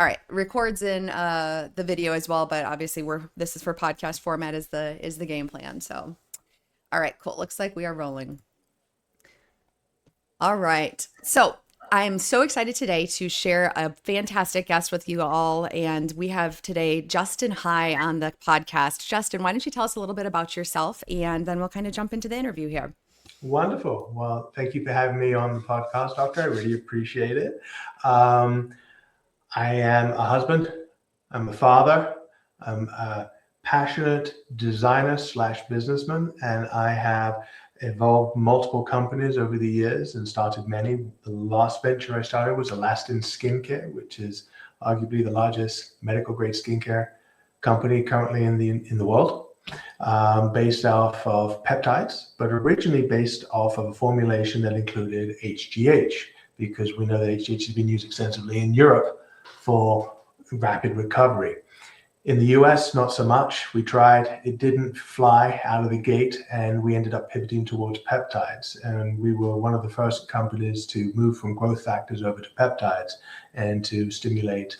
All right, records in the video as well, but obviously this is for podcast format is the game plan. So, all right, cool. Looks like we are rolling. All right. So, I'm so excited today to share a fantastic guest with you all. And we have today Justin High on the podcast. Justin, why don't you tell us a little bit about yourself and then we'll kind of jump into the interview here. Wonderful. Well, thank you for having me on the podcast, Doctor. I really appreciate it. Um, I am a husband. I'm a father. I'm a passionate designer slash businessman, and I have evolved multiple companies over the years and started many. The last venture I started was Elastin Skincare, which is arguably the largest medical grade skincare company currently in the world. Based off of peptides, but originally based off of a formulation that included HGH, because we know that HGH has been used extensively in Europe for rapid recovery. In the US, not so much. We tried, it didn't fly out of the gate, and we ended up pivoting towards peptides. And we were one of the first companies to move from growth factors over to peptides and to stimulate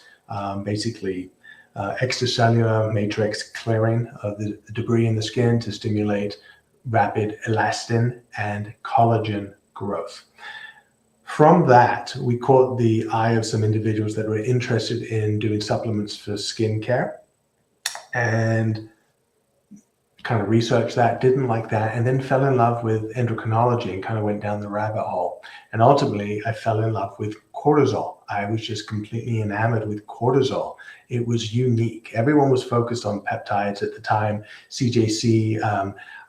basically extracellular matrix clearing of the debris in the skin to stimulate rapid elastin and collagen growth. From that, we caught the eye of some individuals that were interested in doing supplements for skincare and kind of researched that, didn't like that, and then fell in love with endocrinology and kind of went down the rabbit hole. And ultimately, I fell in love with cortisol. I was just completely enamored with cortisol. It was unique. Everyone was focused on peptides at the time, CJC,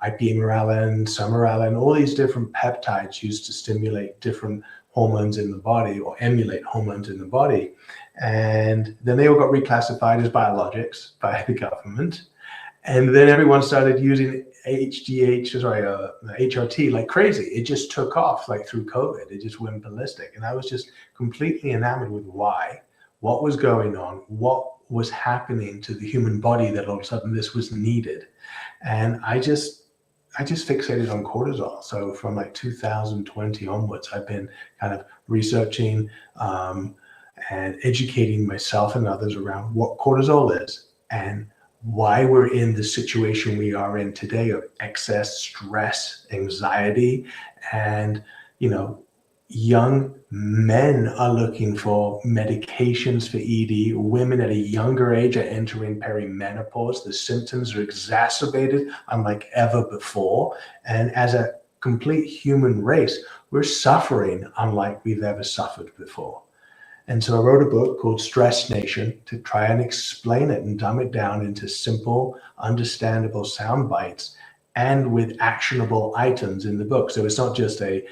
ipamorelin, sermorelin, all these different peptides used to stimulate different hormones in the body or emulate hormones in the body. And then they all got reclassified as biologics by the government. And then everyone started using HRT like crazy. It just took off like through COVID. It just went ballistic. And I was just completely enamored with why, what was going on, what was happening to the human body that all of a sudden this was needed. And I just fixated on cortisol. So from like 2020 onwards, I've been kind of researching and educating myself and others around what cortisol is and why we're in the situation we are in today of excess stress, anxiety, and, young men are looking for medications for ED. Women at a younger age are entering perimenopause. The symptoms are exacerbated unlike ever before. And as a complete human race, we're suffering unlike we've ever suffered before. And so I wrote a book called Stress Nation to try and explain it and dumb it down into simple, understandable sound bites and with actionable items in the book. So it's not just a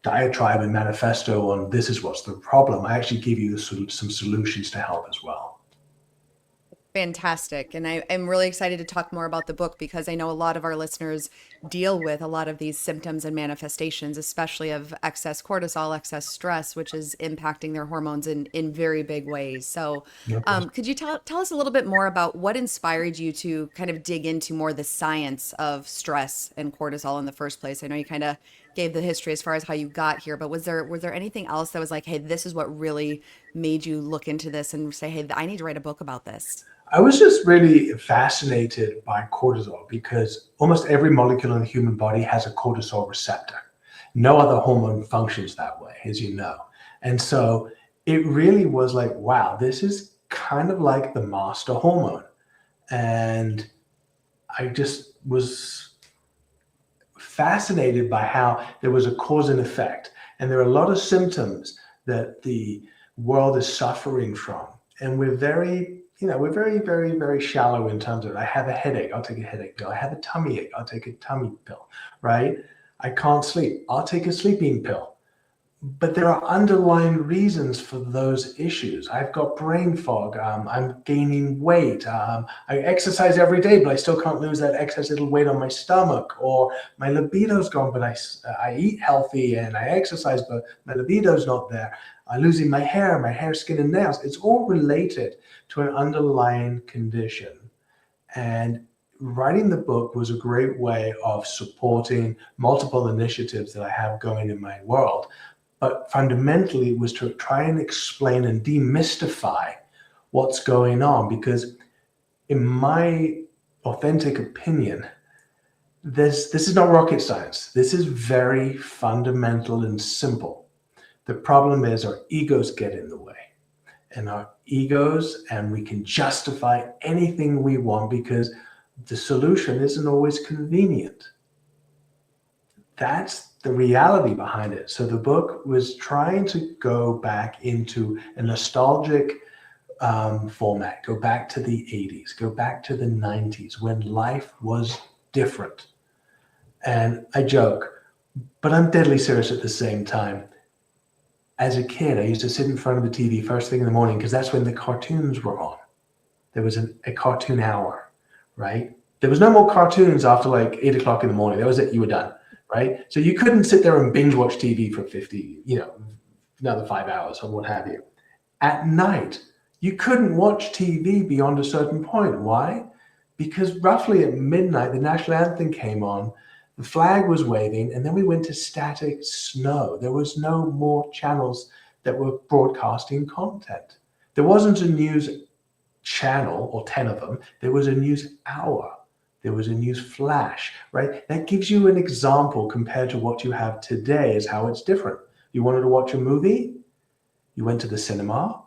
diatribe and manifesto on this is what's the problem. I actually give you some solutions to help as well. Fantastic. And I'm really excited to talk more about the book because I know a lot of our listeners deal with a lot of these symptoms and manifestations, especially of excess cortisol, excess stress, which is impacting their hormones in very big ways. So, could you tell us a little bit more about what inspired you to kind of dig into more the science of stress and cortisol in the first place? I know you kind of gave the history as far as how you got here, but was there anything else that was like, hey, this is what really made you look into this and say, hey, I need to write a book about this? I was just really fascinated by cortisol because almost every molecule in the human body has a cortisol receptor. No other hormone functions that way, as you know. And so it really was like, wow, this is kind of like the master hormone. And I just was fascinated by how there was a cause and effect. And there are a lot of symptoms that the world is suffering from. And we're very, very, very shallow in terms of it. I have a headache, I'll take a headache pill. I have a tummy ache, I'll take a tummy pill, right? I can't sleep, I'll take a sleeping pill. But there are underlying reasons for those issues. I've got brain fog, I'm gaining weight, I exercise every day, but I still can't lose that excess little weight on my stomach, or my libido's gone, but I eat healthy and I exercise, but my libido's not there. I'm losing my hair, skin, and nails. It's all related to an underlying condition. And writing the book was a great way of supporting multiple initiatives that I have going in my world. but fundamentally it was to try and explain and demystify what's going on, because in my authentic opinion, this is not rocket science. This is very fundamental and simple. The problem is our egos get in the way, and our egos, and we can justify anything we want because the solution isn't always convenient. That's the reality behind it. So the book was trying to go back into a nostalgic format, go back to the 80s, go back to the 90s when life was different. And I joke, but I'm deadly serious at the same time. As a kid, I used to sit in front of the TV first thing in the morning because that's when the cartoons were on. There was a cartoon hour, right? There was no more cartoons after like 8 o'clock in the morning. That was it, you were done, right? So you couldn't sit there and binge watch TV for 50, another 5 hours or what have you. At night, you couldn't watch TV beyond a certain point. Why? Because roughly at midnight, the national anthem came on, the flag was waving, and then we went to static snow. There was no more channels that were broadcasting content. There wasn't a news channel or 10 of them. There was a news hour. There was a news flash, right? That gives you an example compared to what you have today is how it's different. You wanted to watch a movie, you went to the cinema,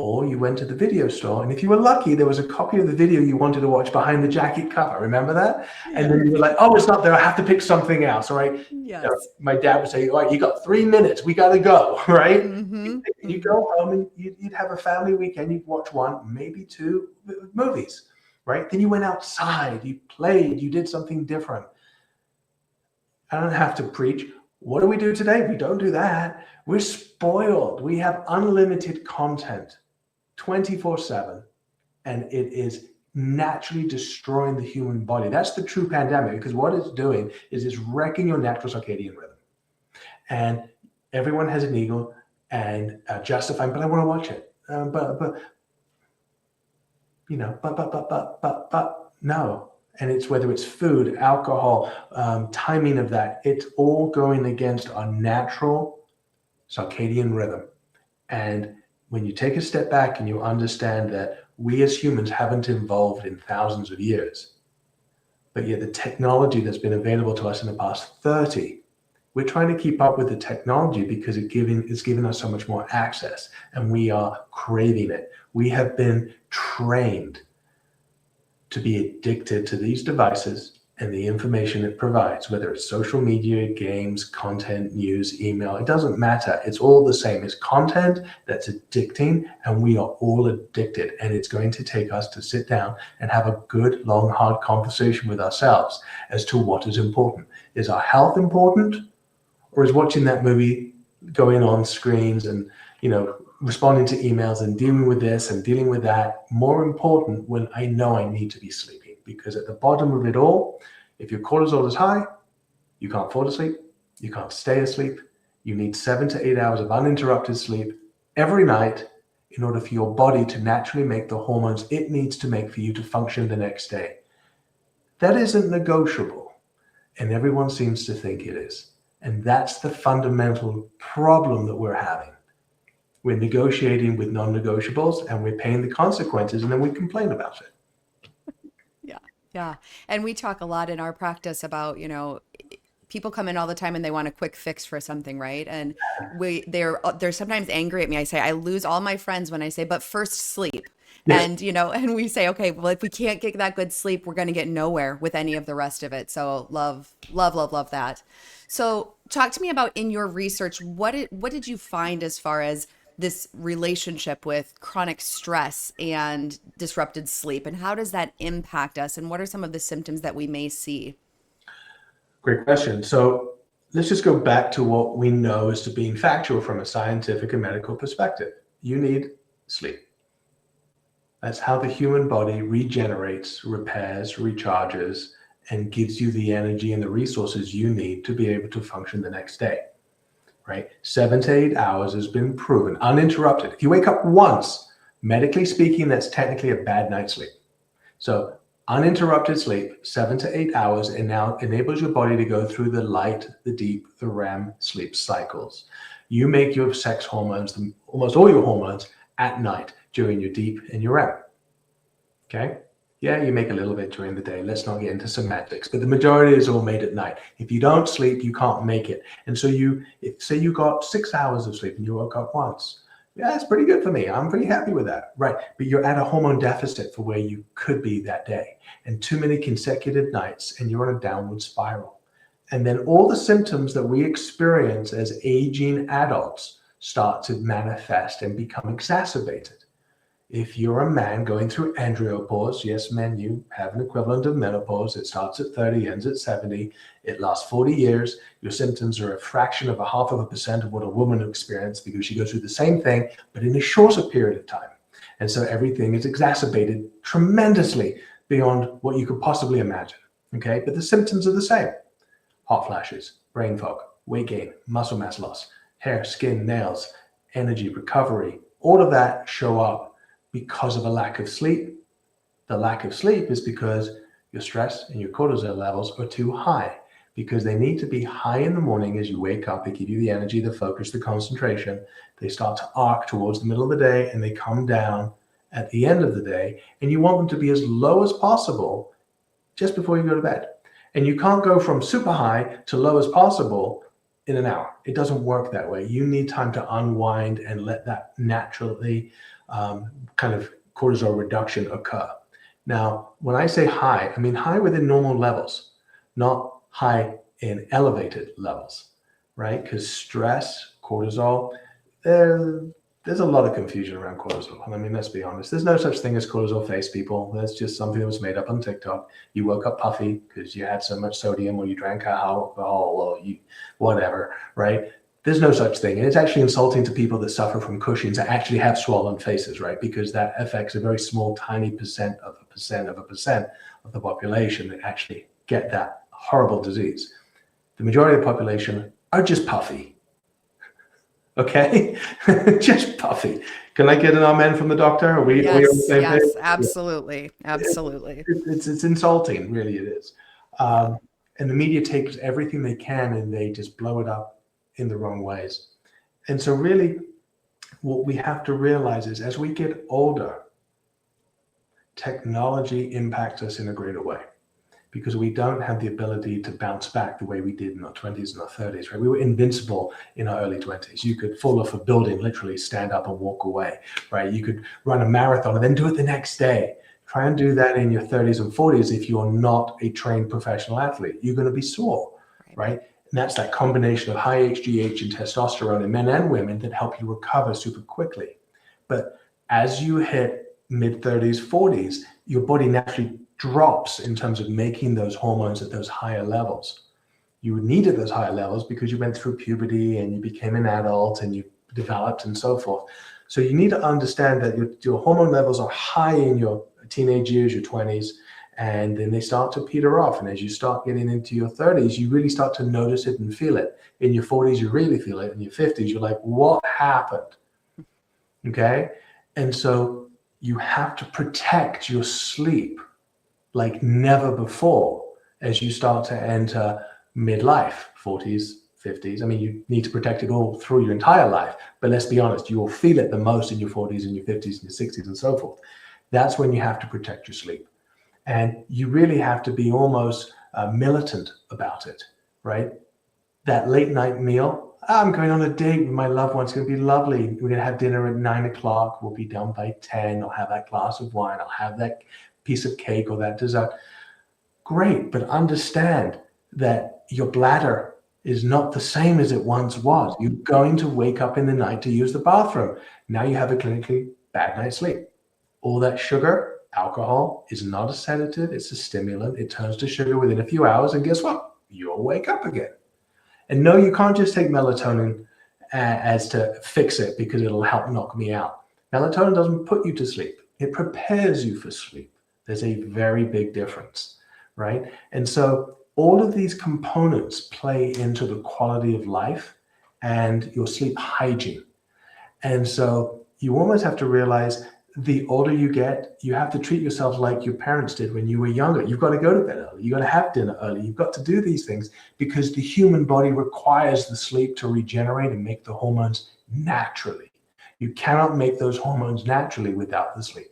or you went to the video store, and if you were lucky, there was a copy of the video you wanted to watch behind the jacket cover. Remember that? Yeah. And then you were like, oh, it's not there. I have to pick something else, all right? Yes. My dad would say, all right, you got 3 minutes. We got to go, right? Mm-hmm. You go home and you'd have a family weekend. You'd watch 1, maybe 2 movies, right? Then you went outside, you played, you did something different. I don't have to preach. What do we do today? We don't do that. We're spoiled. We have unlimited content 24/7, and it is naturally destroying the human body. That's the true pandemic, because what it's doing is it's wrecking your natural circadian rhythm. And everyone has an ego and justifying, but I want to watch it. But no. And it's whether it's food, alcohol, timing of that, it's all going against our natural circadian rhythm. And when you take a step back and you understand that we as humans haven't evolved in thousands of years, but yet the technology that's been available to us in the past 30, we're trying to keep up with the technology because it's giving us so much more access, and we are craving it. We have been trained to be addicted to these devices and the information it provides, whether it's social media, games, content, news, email, it doesn't matter. It's all the same. It's content that's addicting, and we are all addicted. And it's going to take us to sit down and have a good, long, hard conversation with ourselves as to what is important. Is our health important, or is watching that movie going on screens and, responding to emails and dealing with this and dealing with that more important when I know I need to be sleeping? Because at the bottom of it all, if your cortisol is high, you can't fall asleep, you can't stay asleep. You need 7 to 8 hours of uninterrupted sleep every night in order for your body to naturally make the hormones it needs to make for you to function the next day. That isn't negotiable, and everyone seems to think it is. And that's the fundamental problem that we're having. We're negotiating with non-negotiables, and we're paying the consequences, and then we complain about it. Yeah. And we talk a lot in our practice about, people come in all the time and they want a quick fix for something, right? And they're sometimes angry at me. I say, I lose all my friends when I say, but first sleep. Yes. And, and we say, okay, well, if we can't get that good sleep, we're going to get nowhere with any of the rest of it. So love, love, love, love that. So talk to me about, in your research, what did you find as far as this relationship with chronic stress and disrupted sleep, and how does that impact us, and what are some of the symptoms that we may see? Great question. So let's just go back to what we know as to being factual from a scientific and medical perspective. You need sleep. That's how the human body regenerates, repairs, recharges, and gives you the energy and the resources you need to be able to function the next day. Right? 7 to 8 hours has been proven uninterrupted. If you wake up once, medically speaking, that's technically a bad night's sleep. So uninterrupted sleep, 7 to 8 hours, and now enables your body to go through the light, the deep, the REM sleep cycles. You make your sex hormones, almost all your hormones, at night during your deep and your REM. Okay? Yeah, you make a little bit during the day. Let's not get into semantics, but the majority is all made at night. If you don't sleep, you can't make it. And so say you got 6 hours of sleep and you woke up once. Yeah, that's pretty good for me. I'm pretty happy with that. Right. But you're at a hormone deficit for where you could be that day. And too many consecutive nights, and you're on a downward spiral. And then all the symptoms that we experience as aging adults start to manifest and become exacerbated. If you're a man going through andropause, yes, men, you have an equivalent of menopause. It starts at 30, ends at 70. It lasts 40 years. Your symptoms are a fraction of 0.5% of what a woman experiences because she goes through the same thing, but in a shorter period of time. And so everything is exacerbated tremendously beyond what you could possibly imagine. Okay, but the symptoms are the same. Hot flashes, brain fog, weight gain, muscle mass loss, hair, skin, nails, energy, recovery, all of that show up because of a lack of sleep. The lack of sleep is because your stress and your cortisol levels are too high, because they need to be high in the morning as you wake up. They give you the energy, the focus, the concentration. They start to arc towards the middle of the day and they come down at the end of the day. And you want them to be as low as possible just before you go to bed. And you can't go from super high to low as possible in an hour. It doesn't work that way. You need time to unwind and let that naturally kind of cortisol reduction occur. Now, when I say high, I mean high within normal levels, not high in elevated levels, right? Because stress, cortisol, there's a lot of confusion around cortisol. And I mean, let's be honest, there's no such thing as cortisol face, people. That's just something that was made up on TikTok. You woke up puffy because you had so much sodium or you drank alcohol or you whatever, right? There's no such thing. And it's actually insulting to people that suffer from Cushing's that actually have swollen faces, right? Because that affects a very small, tiny percent of the population that actually get that horrible disease. The majority of the population are just puffy. Okay? Just puffy. Can I get an amen from the doctor? Are we on the same page? Yes, absolutely. Absolutely. It's insulting, really it is. And the media takes everything they can and they just blow it up in the wrong ways. And so really what we have to realize is as we get older, technology impacts us in a greater way because we don't have the ability to bounce back the way we did in our 20s and our 30s, right? We were invincible in our early 20s. You could fall off a building, literally stand up and walk away, right? You could run a marathon and then do it the next day. Try and do that in your 30s and 40s if you're not a trained professional athlete. You're going to be sore, right? And that's that combination of high HGH and testosterone in men and women that help you recover super quickly. But as you hit mid 30s, 40s, your body naturally drops in terms of making those hormones at those higher levels. You needed those higher levels because you went through puberty and you became an adult and you developed and so forth. So you need to understand that your hormone levels are high in your teenage years, your 20s, and then they start to peter off. And as you start getting into your 30s, you really start to notice it and feel it. In your 40s, you really feel it. In your 50s, you're like, what happened? Okay? And so you have to protect your sleep like never before as you start to enter midlife, 40s, 50s. I mean, you need to protect it all through your entire life. But let's be honest, you will feel it the most in your 40s and your 50s and your 60s and so forth. That's when you have to protect your sleep. And you really have to be almost militant about it, right? That late night meal, I'm going on a date with my loved one. It's going to be lovely. We're going to have dinner at 9 o'clock. We'll be done by 10. I'll have that glass of wine. I'll have that piece of cake or that dessert. Great, but understand that your bladder is not the same as it once was. You're going to wake up in the night to use the bathroom. Now you have a clinically bad night's sleep. All that sugar, alcohol is not a sedative, it's a stimulant. It turns to sugar within a few hours, and guess what? You'll wake up again. And no, you can't just take melatonin as to fix it because it'll help knock me out. Melatonin doesn't put you to sleep. It prepares you for sleep. There's a very big difference, right? And so all of these components play into the quality of life and your sleep hygiene. And so you almost have to realize the older you get, you have to treat yourself like your parents did when you were younger. You've got to go to bed early. You've got to have dinner early. You've got to do these things because the human body requires the sleep to regenerate and make the hormones naturally. You cannot make those hormones naturally without the sleep.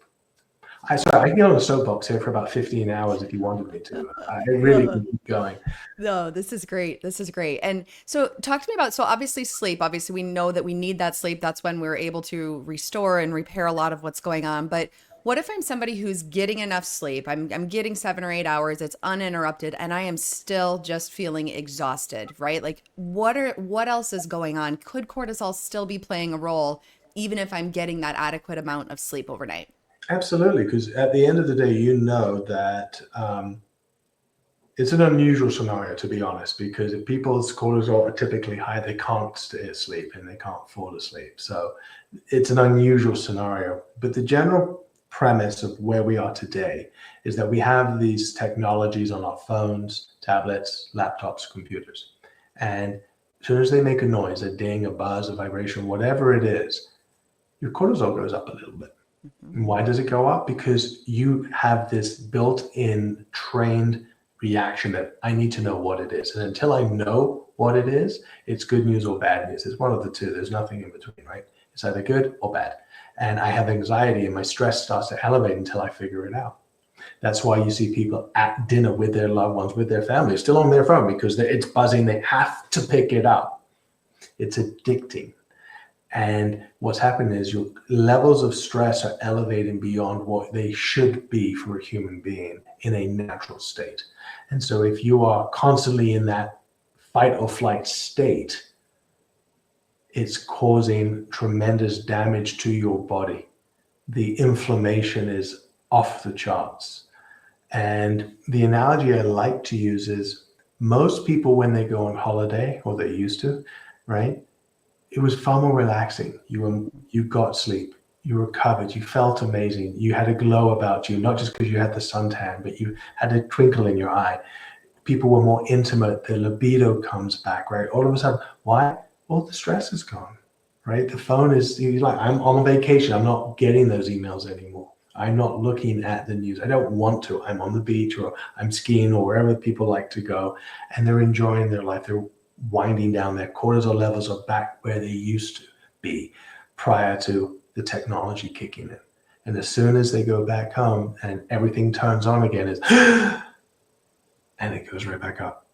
I can get on a soapbox here for about 15 hours if you wanted me to. I really No, can keep going. no, this is great. This is great. And so talk to me about, so obviously sleep, obviously we know that we need that sleep. That's when we're able to restore and repair a lot of what's going on. But what if I'm somebody who's getting enough sleep? I'm getting 7 or 8 hours, it's uninterrupted, and I am still just feeling exhausted, right? Like what else is going on? Could cortisol still be playing a role even if I'm getting that adequate amount of sleep overnight? Absolutely, because at the end of the day, you know that it's an unusual scenario, to be honest, because if people's cortisol are typically high, they can't stay asleep and they can't fall asleep. So it's an unusual scenario. But the general premise of where we are today is that we have these technologies on our phones, tablets, laptops, computers. And as soon as they make a noise, a ding, a buzz, a vibration, whatever it is, your cortisol goes up a little bit. Mhm. And why does it go up? Because you have this built-in trained reaction that I need to know what it is. And until I know what it is, it's good news or bad news. It's one of the two. There's nothing in between, right? It's either good or bad. And I have anxiety and my stress starts to elevate until I figure it out. That's why you see people at dinner with their loved ones, with their family, still on their phone because it's buzzing. They have to pick it up. It's addicting. And what's happening is your levels of stress are elevating beyond what they should be for a human being in a natural state. And so if you are constantly in that fight or flight state, it's causing tremendous damage to your body. The inflammation is off the charts. And the analogy I like to use is most people, when they go on holiday, or they used to, right? It was far more relaxing. You got sleep. You recovered. You felt amazing. You had a glow about you, not just because you had the suntan, but you had a twinkle in your eye. People were more intimate. Their libido comes back, right? All of a sudden, why? All the stress is gone, right? The phone is, you're like, I'm on vacation. I'm not getting those emails anymore. I'm not looking at the news. I don't want to. I'm on the beach or I'm skiing or wherever people like to go, and they're enjoying their life. They're winding down. Their cortisol levels are back where they used to be prior to the technology kicking in. And as soon as they go back home and everything turns on again, is and it goes right back up.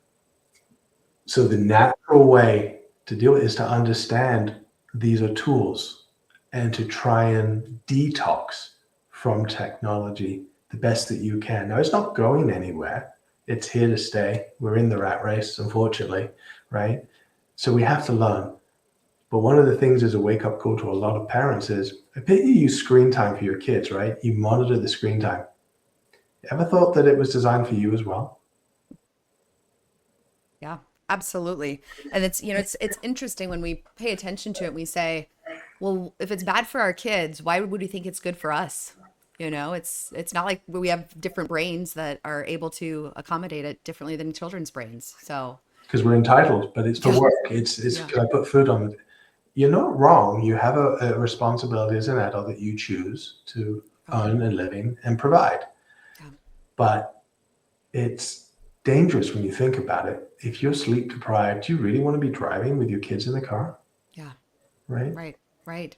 So the natural way to do it is to understand these are tools and to try and detox from technology the best that you can. Now, it's not going anywhere. It's here to stay. We're in the rat race, unfortunately, right? So we have to learn. But one of the things as a wake-up call to a lot of parents is, I bet you use screen time for your kids, right? You monitor the screen time. Ever thought that it was designed for you as well? Yeah, absolutely. And it's, it's interesting when we pay attention to it, we say, well, if it's bad for our kids, why would we think it's good for us? It's not like we have different brains that are able to accommodate it differently than children's brains. So, Because we're entitled, but it's for yeah, work. It's yeah, can I put food on the. You're not wrong. You have a responsibility as an adult that you choose to yeah, earn a living and provide. yeah, But it's dangerous when you think about it. If you're sleep deprived, do you really want to be driving with your kids in the car? yeah, Right? right, right.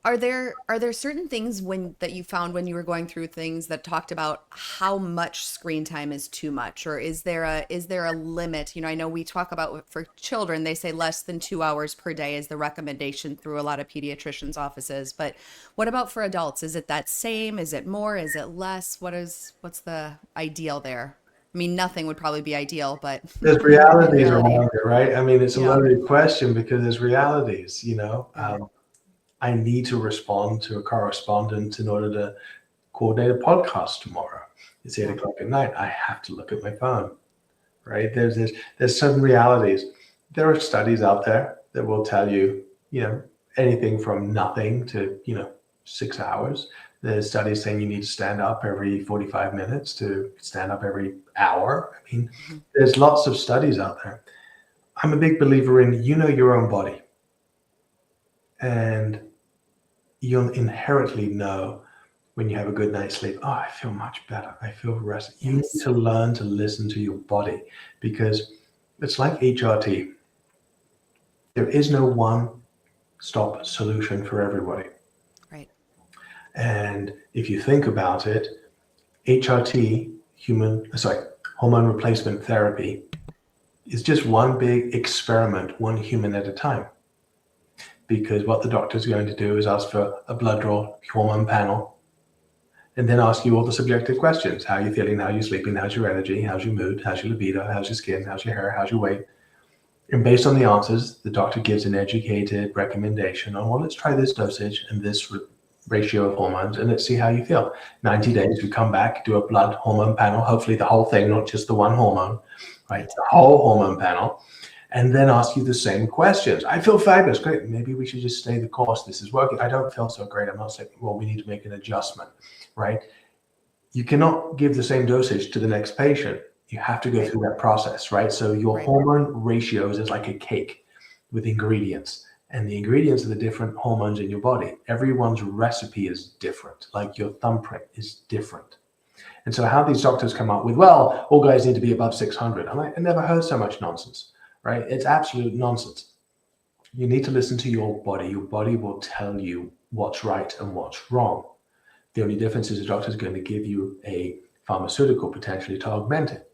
Are there certain things when that you found when you were going through things that talked about how much screen time is too much, or is there a limit? I know we talk about for children, they say less than 2 hours per day is the recommendation through a lot of pediatricians' offices. But what about for adults? Is it that same? Is it more? Is it less? What's the ideal there? I mean, nothing would probably be ideal, but There's in realities reality, around it, right? I mean, it's a yeah, loaded question because there's realities. yeah, I need to respond to a correspondent in order to coordinate a podcast tomorrow. It's eight yeah, o'clock at night. I have to look at my phone, right? There's some realities. There are studies out there that will tell you, anything from nothing to 6 hours. There's studies saying you need to stand up every 45 minutes to stand up every hour. I mean, mhm, there's lots of studies out there. I'm a big believer in your own body, and you'll inherently know when you have a good night's sleep, oh, I feel much better. I feel rested. You need Yes. to learn to listen to your body, because it's like HRT. There is no one stop solution for everybody. Right. And if you think about it, HRT, hormone replacement therapy, is just one big experiment, one human at a time. Because what the doctor's going to do is ask for a blood draw, hormone panel, and then ask you all the subjective questions. How are you feeling? How are you sleeping? How's your energy? How's your mood? How's your libido? How's your skin? How's your hair? How's your weight? And based on the answers, the doctor gives an educated recommendation on, well, let's try this dosage and this ratio of hormones, and let's see how you feel. 90 days, we come back, do a blood hormone panel, hopefully the whole thing, not just the one hormone, right? The whole hormone panel, and then ask you the same questions. I feel fabulous, great. Maybe we should just stay the course. This is working. I don't feel so great. I'm not saying, well, we need to make an adjustment, right? You cannot give the same dosage to the next patient. You have to go through that process, right? So your hormone ratios is like a cake with ingredients, and the ingredients are the different hormones in your body. Everyone's recipe is different, like your thumbprint is different. And so how these doctors come up with, well, all guys need to be above 600. I'm like, I never heard so much nonsense, right? It's absolute nonsense. You need to listen to your body. Your body will tell you what's right and what's wrong. The only difference is the doctor is going to give you a pharmaceutical potentially to augment it.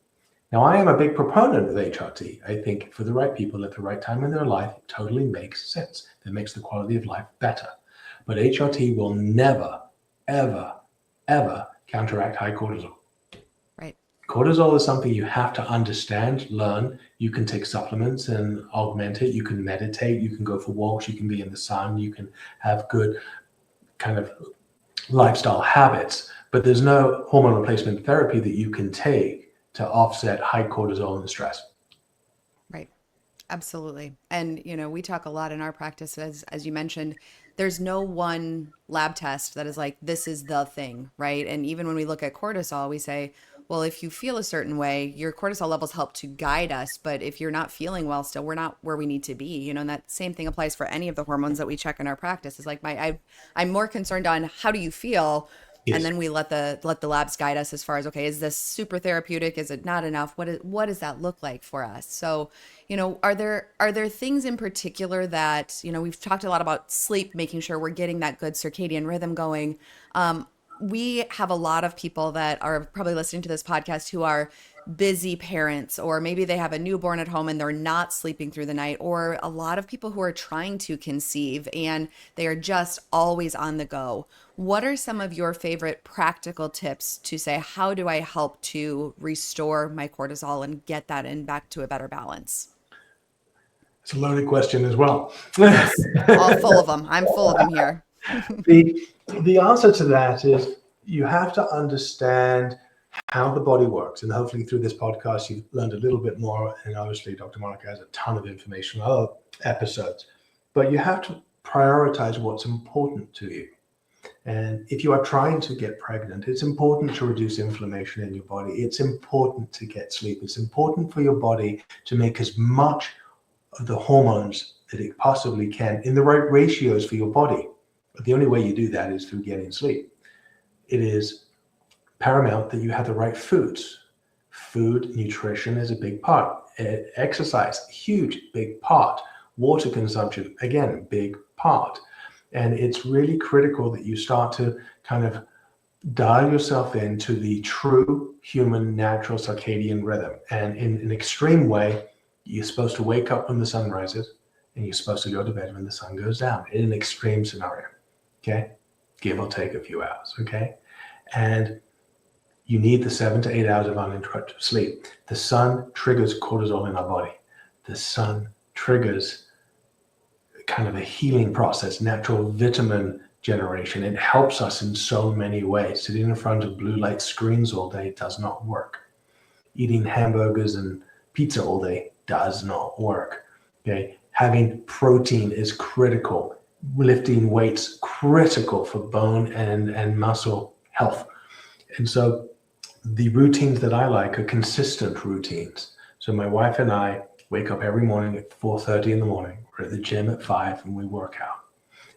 Now, I am a big proponent of HRT. I think for the right people at the right time in their life, it totally makes sense. It makes the quality of life better. But HRT will never, ever, ever counteract high cortisol. Right. Cortisol is something you have to understand, learn. You can take supplements and augment it. You can meditate. You can go for walks. You can be in the sun. You can have good kind of lifestyle habits. But there's no hormone replacement therapy that you can take to offset high cortisol and stress. Right. Absolutely. And, we talk a lot in our practice, as you mentioned, there's no one lab test that is like, this is the thing, right? And even when we look at cortisol, we say, well, if you feel a certain way, your cortisol levels help to guide us. But if you're not feeling well still, we're not where we need to be, and that same thing applies for any of the hormones that we check in our practice. It's like I'm more concerned on how do you feel? And Yes. then we let the labs guide us as far as, okay, is this super therapeutic? Is it not enough? What does that look like for us? So, are there things in particular that, we've talked a lot about sleep, making sure we're getting that good circadian rhythm going. We have a lot of people that are probably listening to this podcast who are busy parents, or maybe they have a newborn at home and they're not sleeping through the night, or a lot of people who are trying to conceive and they are just always on the go. What are some of your favorite practical tips to say, how do I help to restore my cortisol and get that in back to a better balance? It's a loaded question as well. Yes, all full of them. I'm full of them here. The answer to that is you have to understand how the body works. And hopefully through this podcast, you've learned a little bit more. And obviously, Dr. Monica has a ton of information on other episodes. But you have to prioritize what's important to you. And if you are trying to get pregnant, it's important to reduce inflammation in your body. It's important to get sleep. It's important for your body to make as much of the hormones that it possibly can in the right ratios for your body. But the only way you do that is through getting sleep. It is paramount that you have the right foods. Food, nutrition is a big part. Exercise, huge, big part. Water consumption, again, big part. And it's really critical that you start to kind of dial yourself into the true human natural circadian rhythm. And in an extreme way, you're supposed to wake up when the sun rises and you're supposed to go to bed when the sun goes down in an extreme scenario, okay? Give or take a few hours, okay? And you need the 7 to 8 hours of uninterrupted sleep. The sun triggers cortisol in our body. The sun triggers kind of a healing process, natural vitamin generation. It helps us in so many ways. Sitting in front of blue light screens all day does not work. Eating hamburgers and pizza all day does not work. Okay, having protein is critical. Lifting weights critical for bone and muscle health. And so the routines that I like are consistent routines. So my wife and I wake up every morning at 4:30 in the morning. We're at the gym at 5 and we work out.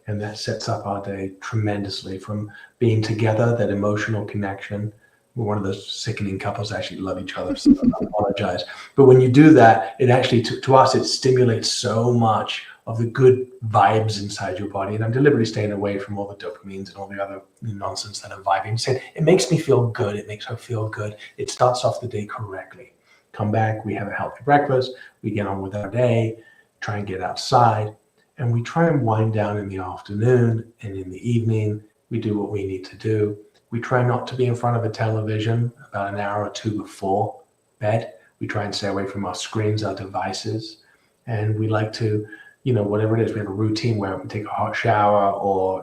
And that sets up our day tremendously, from being together, that emotional connection. We're one of those sickening couples that actually love each other, so I apologize. But when you do that, it actually, to us, it stimulates so much of the good vibes inside your body. And I'm deliberately staying away from all the dopamines and all the other nonsense that are vibing. Saying it makes me feel good. It makes her feel good. It starts off the day correctly. Come back, we have a healthy breakfast, we get on with our day, try and get outside, and we try and wind down in the afternoon and in the evening. We do what we need to do. We try not to be in front of a television about an hour or two before bed. We try and stay away from our screens, our devices. And we like to, whatever it is, we have a routine where we take a hot shower, or,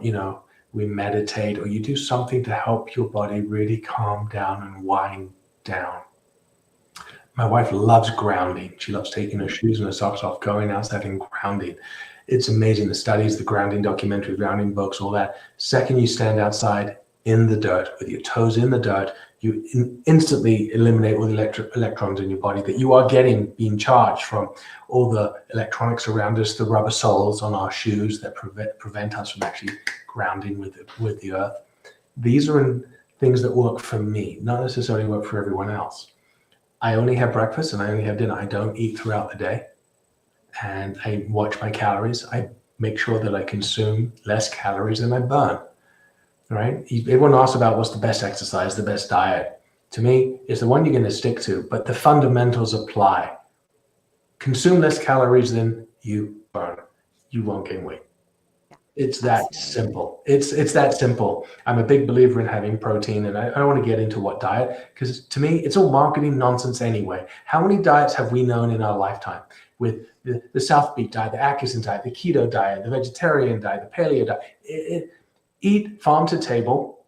we meditate, or you do something to help your body really calm down and wind down. My wife loves grounding. She loves taking her shoes and her socks off, going outside and grounding. It's amazing. The studies, the grounding documentary, grounding books, all that. Second you stand outside in the dirt with your toes in the dirt, you instantly eliminate all the electrons in your body that you are being charged from all the electronics around us, the rubber soles on our shoes that prevent us from actually grounding with the earth. These are things that work for me, not necessarily work for everyone else. I only have breakfast and I only have dinner. I don't eat throughout the day, and I watch my calories. I make sure that I consume less calories than I burn, right? Everyone asks about what's the best exercise, the best diet. To me, it's the one you're going to stick to, but the fundamentals apply. Consume less calories than you burn. You won't gain weight. It's that simple. It's that simple. I'm a big believer in having protein, and I don't want to get into what diet, because to me, it's all marketing nonsense anyway. How many diets have we known in our lifetime? With the South Beat diet, the Atkins diet, the keto diet, the vegetarian diet, the paleo diet. Eat farm to table,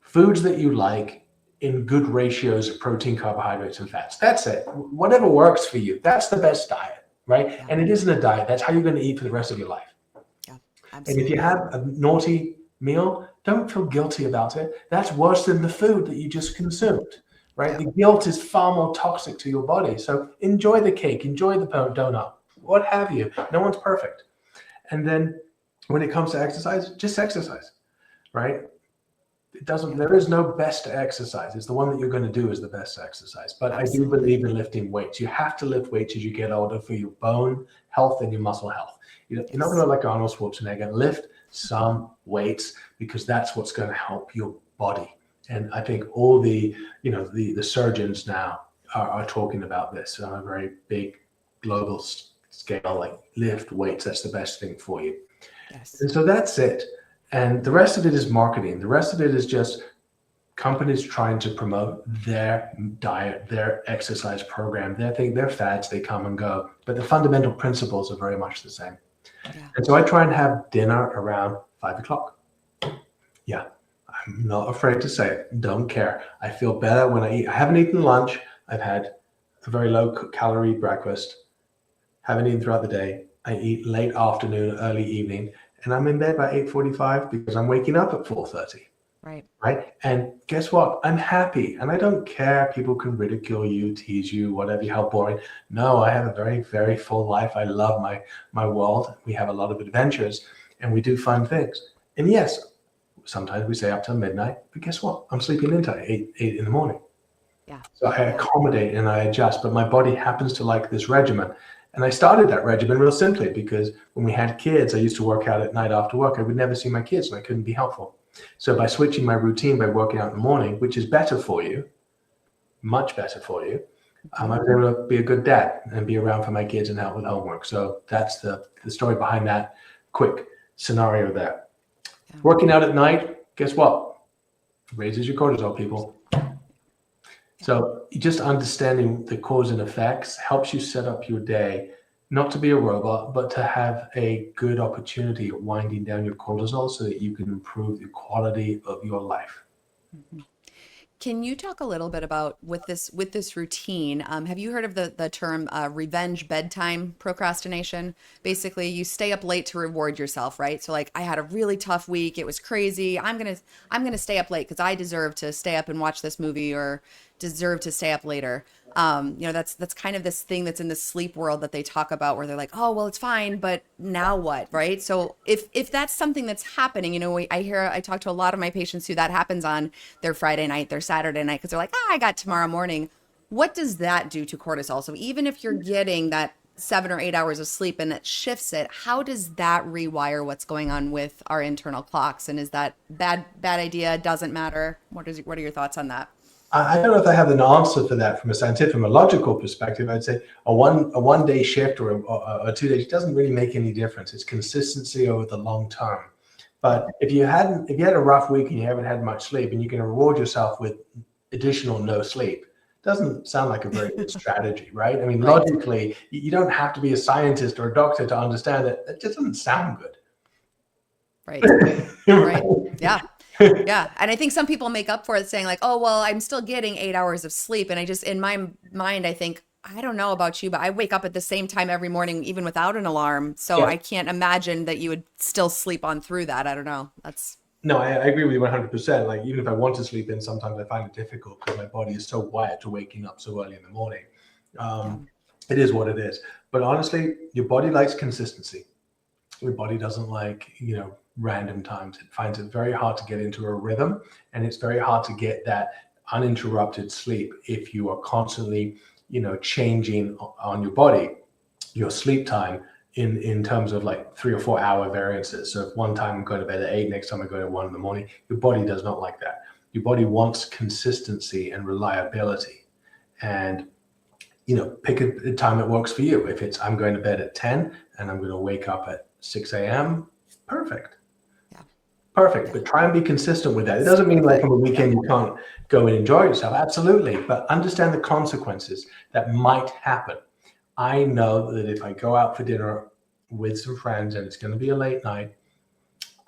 foods that you like, in good ratios of protein, carbohydrates, and fats. That's it. Whatever works for you. That's the best diet, right? Yeah. And it isn't a diet. That's how you're going to eat for the rest of your life. Absolutely. And if you have a naughty meal, don't feel guilty about it. That's worse than the food that you just consumed, right? Yeah. The guilt is far more toxic to your body. So enjoy the cake, enjoy the donut, what have you. No one's perfect. And then when it comes to exercise, just exercise, right? There is no best exercise. It's the one that you're going to do is the best exercise. But absolutely. I do believe in lifting weights. You have to lift weights as you get older for your bone health and your muscle health. You're not going to, like Arnold Schwarzenegger, lift some weights, because that's what's going to help your body. And I think all the surgeons now are talking about this on a very big global scale, like lift weights. That's the best thing for you. Yes. And so that's it. And the rest of it is marketing. The rest of it is just companies trying to promote their diet, their exercise program, their fads, they come and go. But the fundamental principles are very much the same. Yeah. And so I try and have dinner around 5 o'clock. Yeah, I'm not afraid to say it. Don't care. I feel better when I eat. I haven't eaten lunch. I've had a very low calorie breakfast. Haven't eaten throughout the day. I eat late afternoon, early evening. And I'm in bed by 8:45 because I'm waking up at 4:30. Right. And guess what? I'm happy, and I don't care. People can ridicule you, tease you, whatever, how boring. No, I have a very, very full life. I love my world. We have a lot of adventures, and we do fun things. And yes, sometimes we stay up till midnight, but guess what? I'm sleeping into 8 in the morning. Yeah. So I accommodate and I adjust, but my body happens to like this regimen. And I started that regimen real simply because when we had kids, I used to work out at night after work. I would never see my kids, and I couldn't be helpful. So by switching my routine, by working out in the morning, which is better for you, much better for you, I was able to be a good dad and be around for my kids and help with homework. So that's the story behind that quick scenario there. Yeah. Working out at night, guess what? Raises your cortisol, people. So just understanding the cause and effects helps you set up your day, not to be a robot, but to have a good opportunity at winding down your cortisol so that you can improve the quality of your life. Mm-hmm. Can you talk a little bit about with this routine? Have you heard of the term revenge bedtime procrastination? Basically, you stay up late to reward yourself, right? So like, I had a really tough week. It was crazy. I'm gonna stay up late because I deserve to stay up and watch this movie, or deserve to stay up later. That's kind of this thing that's in the sleep world that they talk about where they're like, oh, well, it's fine, but now what, right? So if that's something that's happening, I talk to a lot of my patients who that happens on their Friday night, their Saturday night, because they're like, I got tomorrow morning. What does that do to cortisol? So even if you're getting that 7 or 8 hours of sleep and that shifts it, how does that rewire what's going on with our internal clocks? And is that bad idea? Doesn't matter? What are your thoughts on that? I don't know if I have an answer for that from a scientific, from a logical perspective. I'd say a one day shift or a 2 days doesn't really make any difference. It's consistency over the long term. But if you had a rough week and you haven't had much sleep and you can reward yourself with additional no sleep, doesn't sound like a very good strategy, right? I mean, Right. logically, you don't have to be a scientist or a doctor to understand that it just doesn't sound good. Right. Right. Yeah. Yeah. And I think some people make up for it saying like, oh, well, I'm still getting 8 hours of sleep. And I just, in my mind, I think, I don't know about you, but I wake up at the same time every morning, even without an alarm. So Yeah. I can't imagine that you would still sleep on through that. I don't know. No, I agree with you 100%. Like, even if I want to sleep in, sometimes I find it difficult because my body is so wired to waking up so early in the morning. Yeah. It is what it is. But honestly, your body likes consistency. Your body doesn't like, random times. It finds it very hard to get into a rhythm, and it's very hard to get that uninterrupted sleep if you are constantly, changing on your body, your sleep time in terms of like 3 or 4 hour variances. So if one time I'm going to bed at 8, next time I go to 1 in the morning, your body does not like that. Your body wants consistency and reliability. And pick a time that works for you. If it's I'm going to bed at 10 and I'm going to wake up at 6 a.m., perfect. Yeah. Perfect. Yeah. But try and be consistent with that. It doesn't mean like on the weekend you can't go and enjoy yourself. Absolutely. But understand the consequences that might happen. I know that if I go out for dinner with some friends and it's going to be a late night,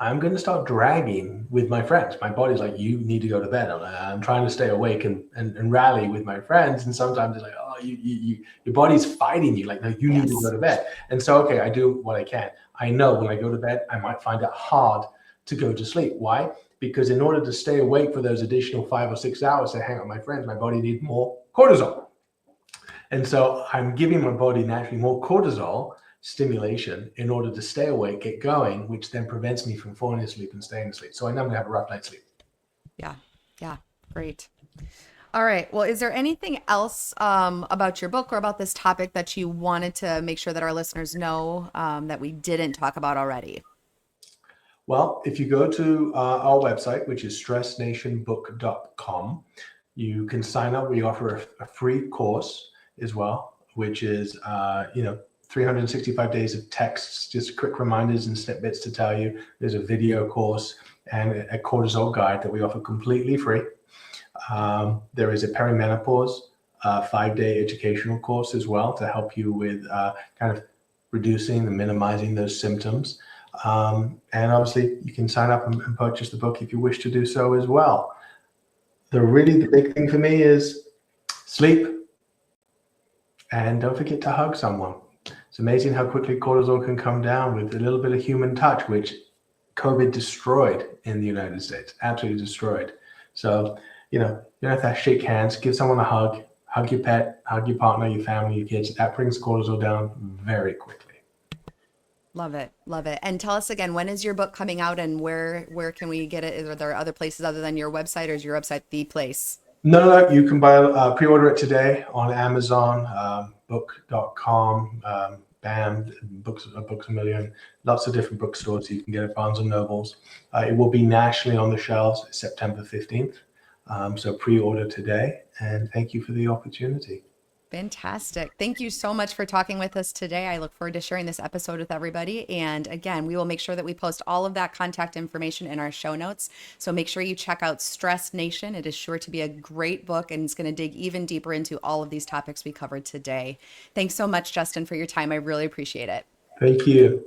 I'm going to start dragging with my friends. My body's like, you need to go to bed. I'm trying to stay awake and rally with my friends. And sometimes it's like, oh, your body's fighting you. Like, no, you need to go to bed. And so, okay, I do what I can. I know when I go to bed, I might find it hard to go to sleep. Why? Because in order to stay awake for those additional 5 or 6 hours to hang out with my friends, my body needs more cortisol. And so I'm giving my body naturally more cortisol stimulation in order to stay awake, get going, which then prevents me from falling asleep and staying asleep. So I know I'm gonna have a rough night's sleep. Yeah. Yeah. Great. All right. Well, is there anything else about your book or about this topic that you wanted to make sure that our listeners know that we didn't talk about already? Well, if you go to our website, which is stressnationbook.com, you can sign up. We offer a free course as well, which is 365 days of texts, just quick reminders and snippets to tell you. There's a video course and a cortisol guide that we offer completely free. There is a perimenopause 5-day educational course as well to help you with kind of reducing and minimizing those symptoms. And obviously, you can sign up and purchase the book if you wish to do so as well. The big thing for me is sleep. And don't forget to hug someone. It's amazing how quickly cortisol can come down with a little bit of human touch, which COVID destroyed in the United States, absolutely destroyed. So, you don't have to shake hands, give someone a hug your pet, hug your partner, your family, your kids. That brings cortisol down very quickly. Love it. Love it. And tell us again, when is your book coming out and where can we get it? Are there other places other than your website, or is your website the place? No, you can pre-order it today on Amazon, book.com, BAM, Books A Million, lots of different bookstores. You can get it, Barnes and Nobles. It will be nationally on the shelves September 15th. So pre-order today, and thank you for the opportunity. Fantastic. Thank you so much for talking with us today. I look forward to sharing this episode with everybody. And again, we will make sure that we post all of that contact information in our show notes. So make sure you check out Stress Nation. It is sure to be a great book, and it's going to dig even deeper into all of these topics we covered today. Thanks so much, Justin, for your time. I really appreciate it. Thank you.